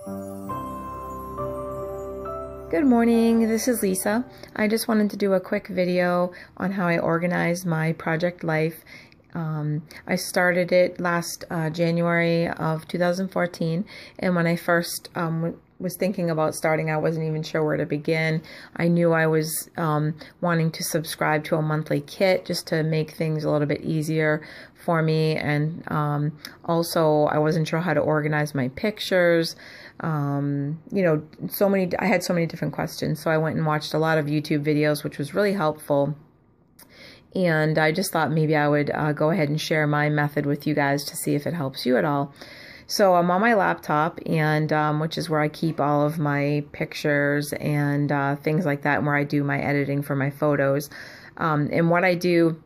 Good morning, this is Lisa. I just wanted to do a quick video on how I organize my project life. I started it last January of 2014, and when I first was thinking about starting, I wasn't even sure where to begin. I knew I was wanting to subscribe to a monthly kit just to make things a little bit easier for me, and also I wasn't sure how to organize my pictures. You know, I had so many different questions, so I went and watched a lot of YouTube videos, which was really helpful. And I just thought maybe I would go ahead and share my method with you guys to see if it helps you at all. So I'm on my laptop, and which is where I keep all of my pictures and things like that, and where I do my editing for my photos. And what I do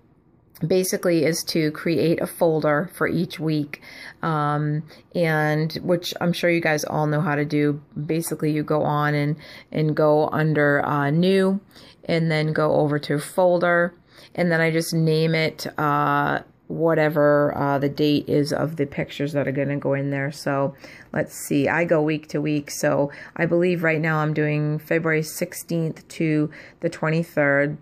basically is to create a folder for each week, and which I'm sure you guys all know how to do. Basically, you go on and go under new, and then go over to folder, and then I just name it whatever the date is of the pictures that are going to go in there. So let's see, I go week to week, so I believe right now I'm doing February 16th to the 23rd.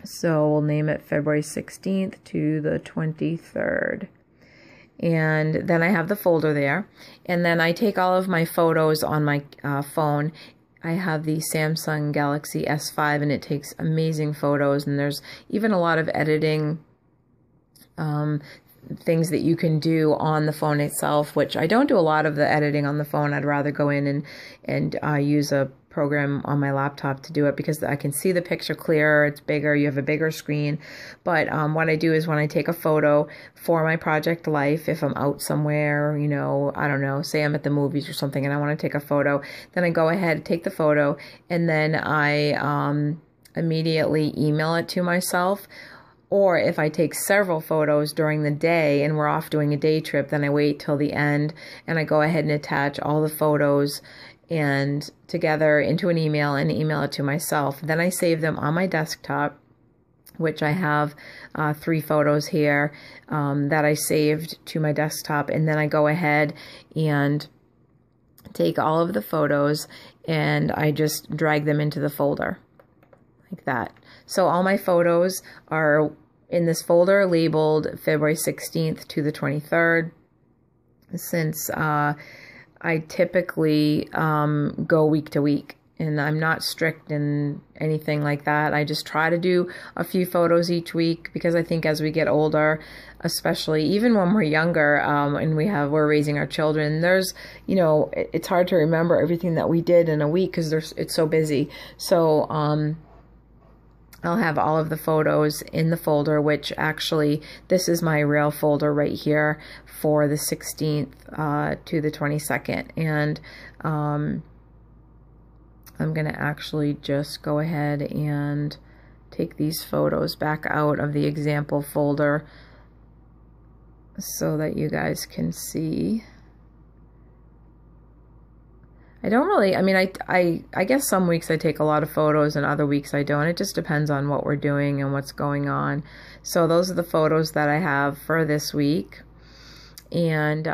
So we'll name it February 16th to the 23rd. And then I have the folder there. And then I take all of my photos on my phone. I have the Samsung Galaxy S5, and it takes amazing photos. And there's even a lot of editing things that you can do on the phone itself, which I don't do a lot of the editing on the phone. I'd rather go in and use a program on my laptop to do it, because I can see the picture clearer, it's bigger, you have a bigger screen. But what I do is when I take a photo for my project life, if I'm out somewhere, you know, I don't know, say I'm at the movies or something and I want to take a photo, then I go ahead, take the photo, and then I immediately email it to myself. Or if I take several photos during the day and we're off doing a day trip, then I wait till the end and I go ahead and attach all the photos and together into an email and email it to myself. Then I save them on my desktop, which I have 3 photos here that I saved to my desktop. And then I go ahead and take all of the photos and I just drag them into the folder like that. So all my photos are in this folder labeled February 16th to the 23rd. Since I typically go week to week, and I'm not strict in anything like that. I just try to do a few photos each week, because I think as we get older, especially even when we're younger, and we're raising our children, there's, you know, it's hard to remember everything that we did in a week because it's so busy. So I'll have all of the photos in the folder, which actually, this is my real folder right here for the 16th to the 22nd. And I'm going to actually just go ahead and take these photos back out of the example folder so that you guys can see. I don't really, I mean, I guess some weeks I take a lot of photos and other weeks I don't. It just depends on what we're doing and what's going on. So those are the photos that I have for this week. And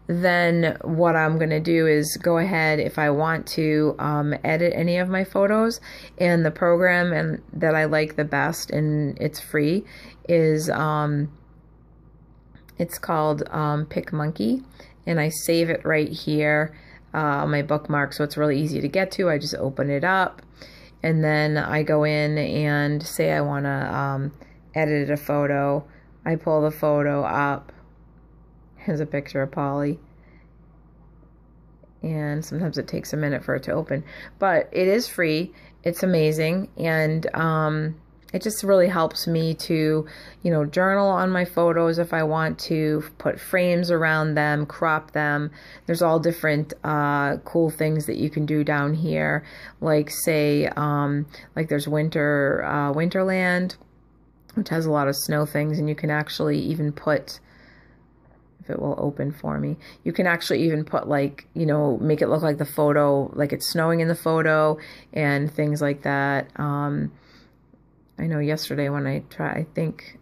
then what I'm going to do is go ahead, if I want to edit any of my photos, and the program that I like the best, and it's free, is it's called PicMonkey, and I save it right here. My bookmark, so it's really easy to get to. I just open it up, and then I go in and say I want to edit a photo. I pull the photo up. Here's a picture of Polly, and sometimes it takes a minute for it to open, but it is free. It's amazing, and it just really helps me to, you know, journal on my photos if I want to, put frames around them, crop them. There's all different cool things that you can do down here, like say, like there's Winterland, which has a lot of snow things, and you can actually even put, if it will open for me, you can actually even put, like, you know, make it look like the photo, like it's snowing in the photo and things like that. I know yesterday when I think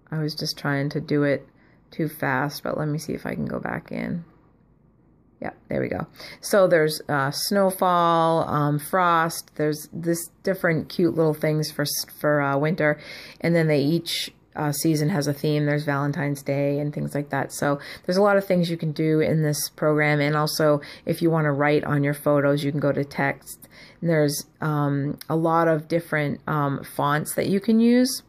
I was just trying to do it too fast, but let me see if I can go back in. Yeah, there we go. So there's snowfall, frost. There's this different cute little things for winter, and then each season has a theme. There's Valentine's Day and things like that. So there's a lot of things you can do in this program. And also, if you want to write on your photos, you can go to text. And there's a lot of different fonts that you can use.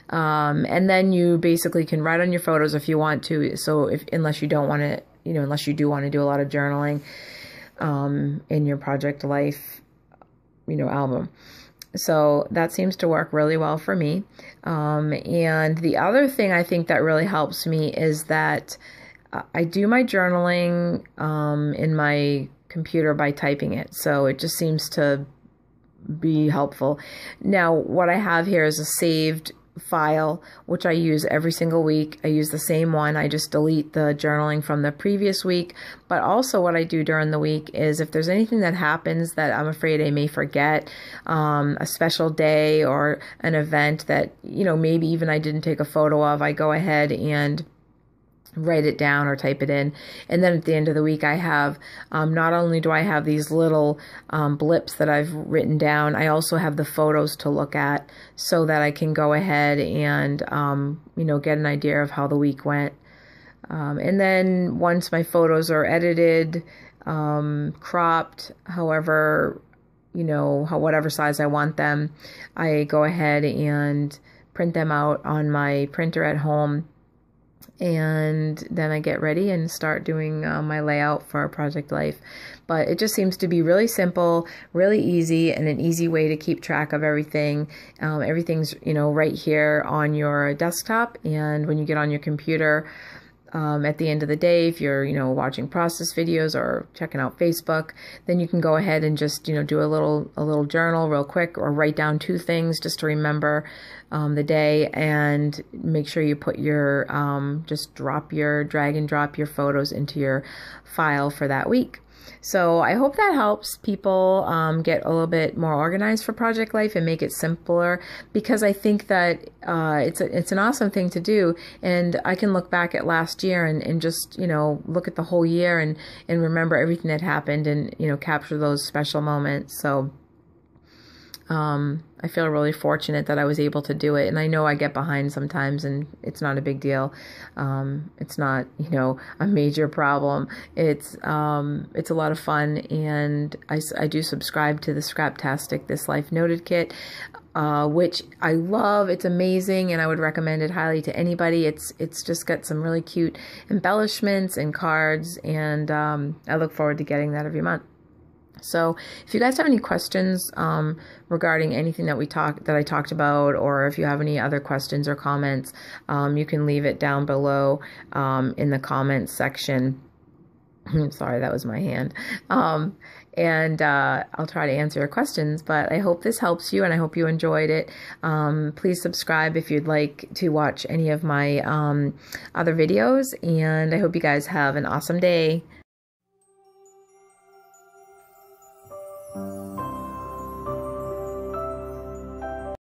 And then you basically can write on your photos if you want to. So unless you don't want to, unless you do want to do a lot of journaling in your Project Life, album. So that seems to work really well for me. And the other thing I think that really helps me is that I do my journaling in my computer by typing it. So it just seems to be helpful. Now, what I have here is a saved file, which I use every single week. I use the same one. I just delete the journaling from the previous week. But also what I do during the week is if there's anything that happens that I'm afraid I may forget, a special day or an event that, maybe even I didn't take a photo of, I go ahead and write it down or type it in. And then at the end of the week, I have, not only do I have these little blips that I've written down, I also have the photos to look at so that I can go ahead and, get an idea of how the week went. And then once my photos are edited, cropped, however, whatever size I want them, I go ahead and print them out on my printer at home. And then I get ready and start doing my layout for Project Life. But it just seems to be really simple, really easy, and an easy way to keep track of everything. Everything's, right here on your desktop. And when you get on your computer, at the end of the day, if you're, watching process videos or checking out Facebook, then you can go ahead and just, do a little journal real quick, or write down 2 things just to remember the day, and make sure you put your, just drag and drop your photos into your file for that week. So I hope that helps people get a little bit more organized for Project Life and make it simpler, because I think that it's an awesome thing to do. And I can look back at last year and just, look at the whole year and remember everything that happened and, capture those special moments. So I feel really fortunate that I was able to do it. And I know I get behind sometimes, and it's not a big deal. It's not, a major problem. It's a lot of fun. And I do subscribe to the Scraptastic This Life Noted Kit, which I love. It's amazing, and I would recommend it highly to anybody. It's just got some really cute embellishments and cards, and I look forward to getting that every month. So if you guys have any questions regarding anything that I talked about, or if you have any other questions or comments, you can leave it down below in the comments section. Sorry, that was my hand. And I'll try to answer your questions, but I hope this helps you, and I hope you enjoyed it. Please subscribe if you'd like to watch any of my other videos, and I hope you guys have an awesome day.